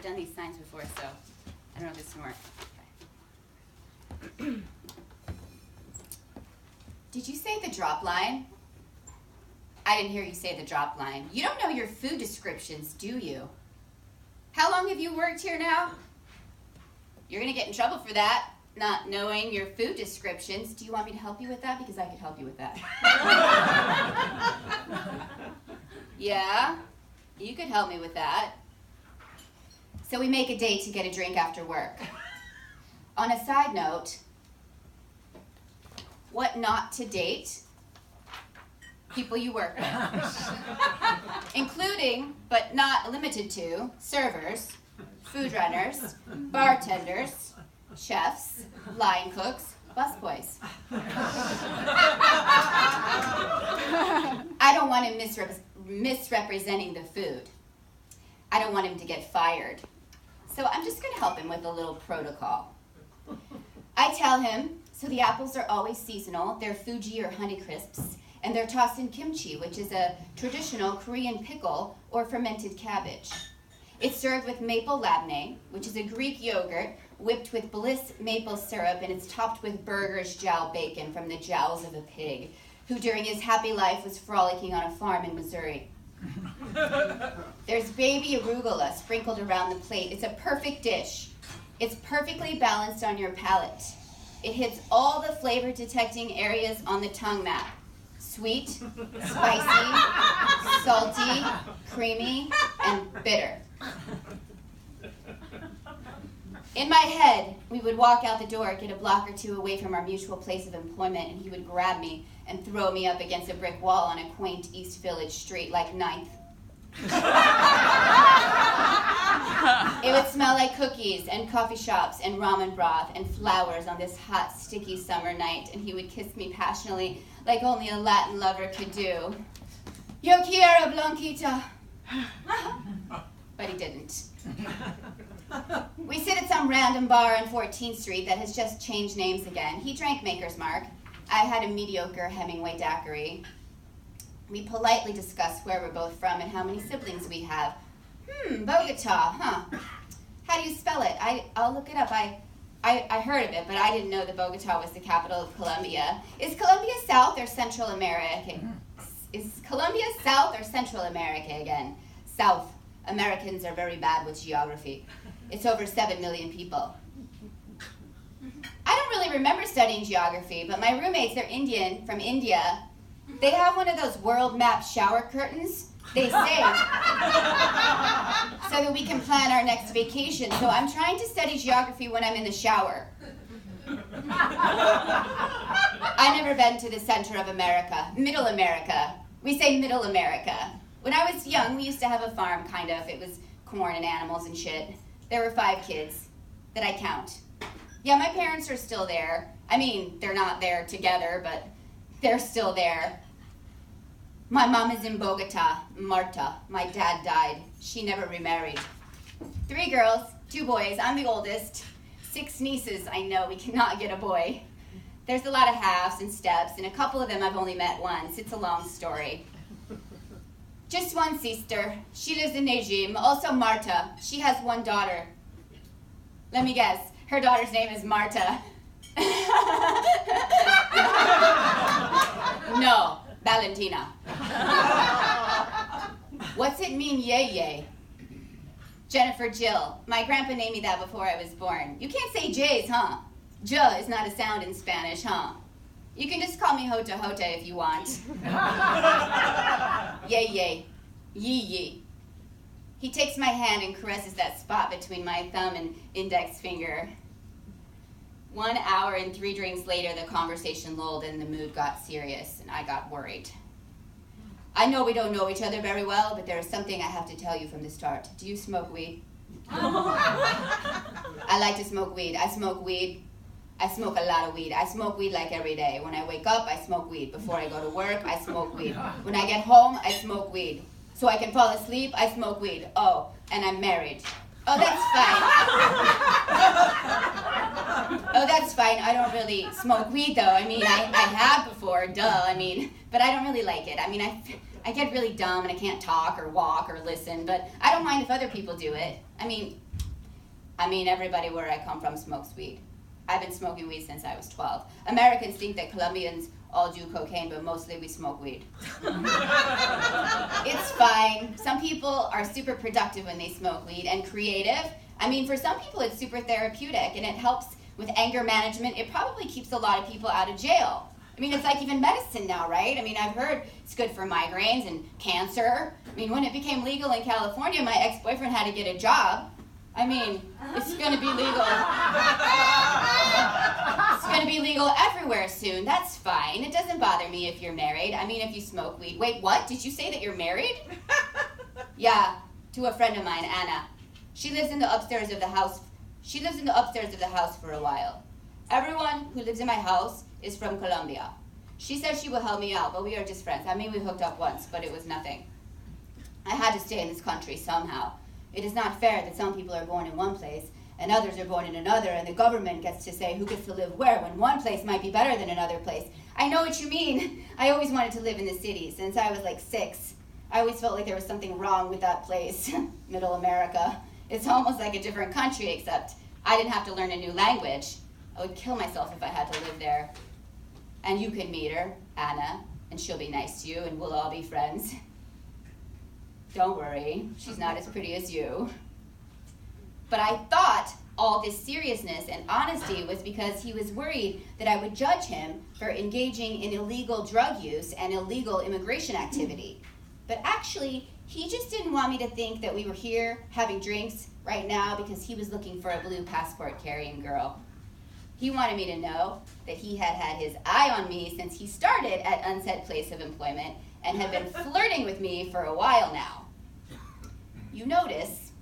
done these signs before, so I don't know if this can work. Okay. Did you say the drop line? I didn't hear you say the drop line. You don't know your food descriptions, do you? How long have you worked here now? You're going to get in trouble for that, not knowing your food descriptions. Do you want me to help you with that? Because I could help you with that. Yeah, you could help me with that. So we make a date to get a drink after work. On a side note, what not to date? People you work with. Including, but not limited to, servers, food runners, bartenders, chefs, line cooks, busboys. I don't want him misrepresenting the food. I don't want him to get fired. So I'm just going to help him with a little protocol. I tell him, so the apples are always seasonal, they're Fuji or Honeycrisps, and they're tossed in kimchi, which is a traditional Korean pickle or fermented cabbage. It's served with maple labneh, which is a Greek yogurt whipped with bliss maple syrup, and it's topped with burgers jowl bacon from the jowls of a pig, who during his happy life was frolicking on a farm in Missouri. There's baby arugula sprinkled around the plate. It's a perfect dish. It's perfectly balanced on your palate. It hits all the flavor detecting areas on the tongue map. Sweet, spicy, salty, creamy, and bitter. In my head, we would walk out the door, get a block or two away from our mutual place of employment, and he would grab me and throw me up against a brick wall on a quaint East Village street like 9th. It would smell like cookies and coffee shops and ramen broth and flowers on this hot, sticky summer night, and he would kiss me passionately like only a Latin lover could do. Yo quiero, Blanquita. But he didn't. We sit at some random bar on 14th Street that has just changed names again. He drank Maker's Mark. I had a mediocre Hemingway daiquiri. We politely discuss where we're both from and how many siblings we have. Bogota, huh? How do you spell it? I'll look it up. I heard of it, but I didn't know that Bogota was the capital of Colombia. Is Colombia South or Central America? Is Colombia South or Central America again? South. Americans are very bad with geography. It's over 7 million people. I don't really remember studying geography, but my roommates, they're Indian, from India. They have one of those world map shower curtains, they say, so that we can plan our next vacation. So I'm trying to study geography when I'm in the shower. I've never been to the center of America, Middle America. We say Middle America. When I was young, we used to have a farm, kind of. It was corn and animals and shit. There were 5 kids that I count. Yeah, my parents are still there. I mean, they're not there together, but they're still there. My mom is in Bogota, Marta. My dad died. She never remarried. 3 girls, 2 boys. I'm the oldest. 6 nieces. I know, we cannot get a boy. There's a lot of halves and steps, and a couple of them I've only met once. It's a long story. Just one sister. She lives in Najim. Also Marta. She has 1 daughter. Let me guess. Her daughter's name is Marta. No, Valentina. What's it mean, yay yay? Jennifer Jill. My grandpa named me that before I was born. You can't say J's, huh? J is not a sound in Spanish, huh? You can just call me Hota Hota if you want. Yay yay. Yee yee. He takes my hand and caresses that spot between my thumb and index finger. 1 hour and 3 drinks later, the conversation lulled and the mood got serious, and I got worried. I know we don't know each other very well, but there is something I have to tell you from the start. Do you smoke weed? I like to smoke weed. I smoke weed. I smoke a lot of weed. I smoke weed like every day. When I wake up, I smoke weed. Before I go to work, I smoke weed. When I get home, I smoke weed. So I can fall asleep, I smoke weed. Oh, and I'm married. Oh, that's fine. Oh, that's fine. I don't really smoke weed, though. I mean, I have before, duh. I mean, but I don't really like it. I mean, I get really dumb and I can't talk or walk or listen, but I don't mind if other people do it. I mean, I mean, everybody where I come from smokes weed. I've been smoking weed since I was 12. Americans think that Colombians all do cocaine, but mostly we smoke weed. It's fine. Some people are super productive when they smoke weed and creative. I mean, for some people it's super therapeutic and it helps with anger management. It probably keeps a lot of people out of jail. I mean, it's like even medicine now, right? I mean, I've heard it's good for migraines and cancer. I mean, when it became legal in California, my ex-boyfriend had to get a job. I mean, it's going to be legal. It's going to be legal everywhere soon. That's fine. It doesn't bother me if you're married. I mean, if you smoke weed. Wait, what? Did you say that you're married? Yeah, to a friend of mine, Anna. She lives in the upstairs of the house. She lives in the upstairs of the house for a while. Everyone who lives in my house is from Colombia. She says she will help me out, but we are just friends. I mean, we hooked up once, but it was nothing. I had to stay in this country somehow. It is not fair that some people are born in one place and others are born in another, and the government gets to say who gets to live where when one place might be better than another place. I know what you mean. I always wanted to live in the city since I was like 6. I always felt like there was something wrong with that place, Middle America. It's almost like a different country, except I didn't have to learn a new language. I would kill myself if I had to live there. And you can meet her, Anna, and she'll be nice to you, and we'll all be friends. Don't worry, she's not as pretty as you. But I thought all this seriousness and honesty was because he was worried that I would judge him for engaging in illegal drug use and illegal immigration activity. But actually, he just didn't want me to think that we were here having drinks right now because he was looking for a blue passport-carrying girl. He wanted me to know that he had had his eye on me since he started at Unsaid Place of Employment and had been flirting with me for a while now. You notice,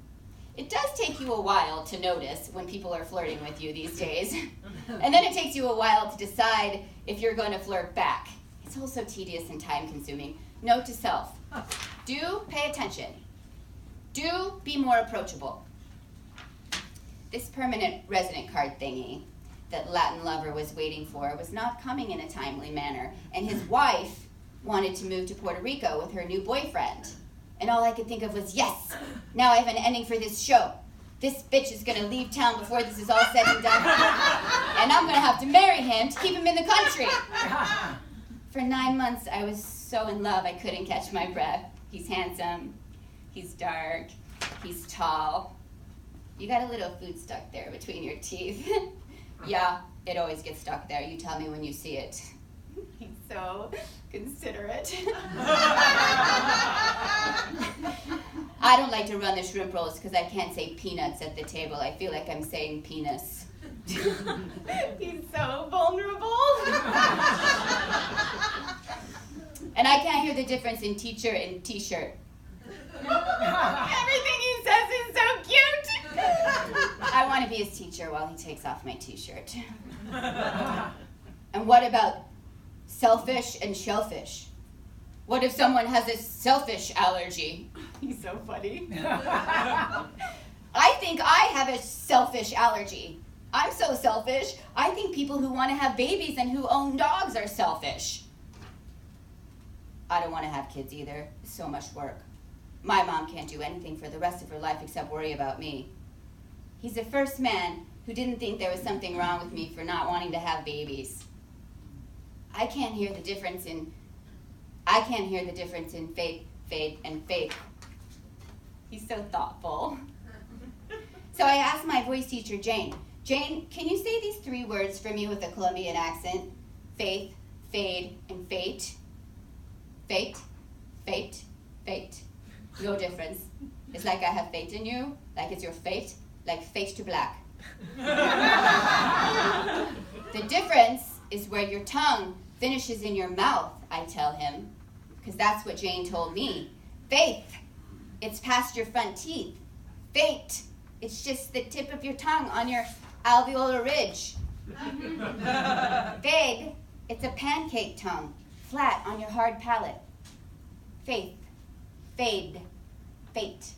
it does take you a while to notice when people are flirting with you these days. And then it takes you a while to decide if you're going to flirt back. It's also tedious and time-consuming. Note to self, do pay attention. Do be more approachable. This permanent resident card thingy that Latin lover was waiting for was not coming in a timely manner, and his wife wanted to move to Puerto Rico with her new boyfriend. And all I could think of was, yes, now I have an ending for this show. This bitch is going to leave town before this is all said and done, and I'm going to have to marry him to keep him in the country. For 9 months, I was so in love I couldn't catch my breath. He's handsome, he's dark, he's tall. You got a little food stuck there between your teeth. Yeah, it always gets stuck there. You tell me when you see it. He's so considerate. I don't like to run the shrimp rolls because I can't say peanuts at the table. I feel like I'm saying penis. He's so vulnerable. And I can't hear the difference in teacher and t-shirt. Everything he says is so cute. I want to be his teacher while he takes off my t-shirt. And what about selfish and shellfish? What if someone has a selfish allergy? He's so funny. I think I have a selfish allergy. I'm so selfish. I think people who want to have babies and who own dogs are selfish. I don't want to have kids either. It's so much work. My mom can't do anything for the rest of her life except worry about me. He's the first man who didn't think there was something wrong with me for not wanting to have babies. I can't hear the difference in faith and faith. He's so thoughtful. So I asked my voice teacher, Jane, can you say these 3 words for me with a Colombian accent? Faith, fade, and fate. Fate, fate, fate. No difference. It's like I have faith in you, like it's your fate, like fate to black. The difference is where your tongue finishes in your mouth, I tell him, because that's what Jane told me. Faith, it's past your front teeth. Fate, it's just the tip of your tongue on your alveolar ridge. Fade, it's a pancake tongue, flat on your hard palate. Faith, fade, fate.